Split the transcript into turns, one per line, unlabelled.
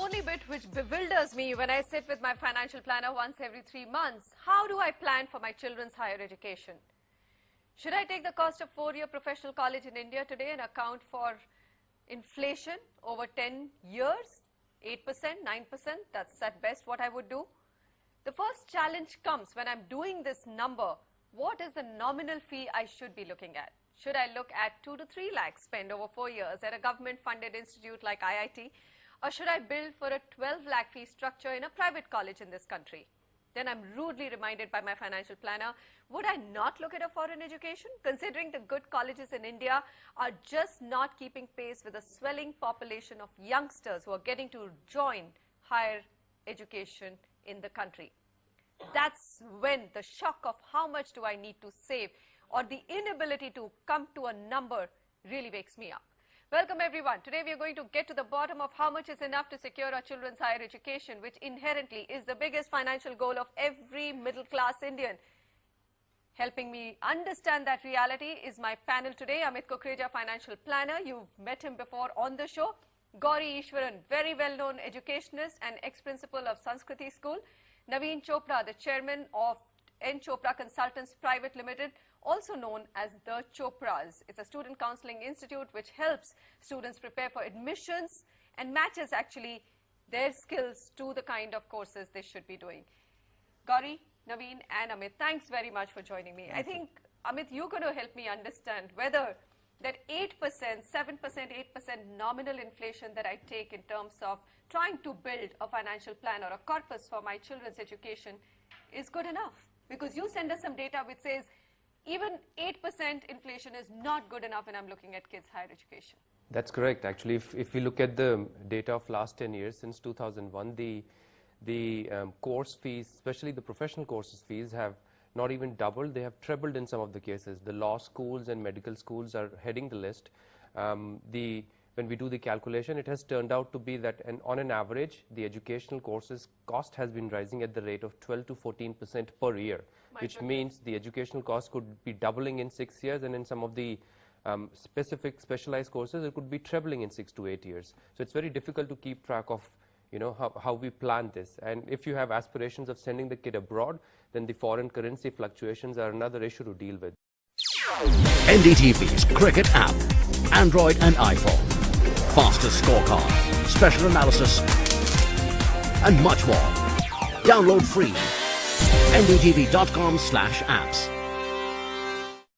only bit which bewilders me when I sit with my financial planner once every 3 months. How do I plan for my children's higher education? Should I take the cost of 4-year professional college in India today and account for inflation over 10 years? 8%, 9%, that's at best what I would do. The first challenge comes when I'm doing this number. What is the nominal fee I should be looking at? Should I look at 2 to 3 lakhs spent over 4 years at a government-funded institute like IIT? Or should I build for a 12 lakh fee structure in a private college in this country? Then I'm rudely reminded by my financial planner, would I not look at a foreign education, considering the good colleges in India are just not keeping pace with the swelling population of youngsters who are getting to join higher education in the country? That's when the shock of how much do I need to save or the inability to come to a number really wakes me up. Welcome everyone. Today we are going to get to the bottom of how much is enough to secure our children's higher education, which inherently is the biggest financial goal of every middle-class Indian. Helping me understand that reality is my panel today, Amit Kukreja, financial planner. You've met him before on the show. Gauri Ishwaran, very well-known educationist and ex-principal of Sanskriti School. Naveen Chopra, the chairman of N. Chopra Consultants Private Limited, also known as the Chopras. It's a student counseling institute which helps students prepare for admissions and matches actually their skills to the kind of courses they should be doing. Gauri, Naveen and Amit, thanks very much for joining me. I think, Amit, you're going to help me understand whether that 8%, 7%, 8% nominal inflation that I take in terms of trying to build a financial plan or a corpus for my children's education is good enough. Because you send us some data which says even 8% inflation is not good enough when I'm looking at kids' higher education.
That's correct. Actually, if we look at the data of last 10 years, since 2001, the course fees, especially the professional courses fees, have not even doubled. They have trebled in some of the cases. The law schools and medical schools are heading the list. When we do the calculation, it has turned out to be that on an average, the educational courses cost has been rising at the rate of 12 to 14% per year, which means the educational cost could be doubling in 6 years, and in some of the specialized courses, it could be trebling in 6 to 8 years. So it's very difficult to keep track of how we plan this. And if you have aspirations of sending the kid abroad, then the foreign currency fluctuations are another issue to deal with.
NDTV's cricket app, Android and iPhone, fastest scorecard, special analysis, and much more. Download free. ndtv.com/apps.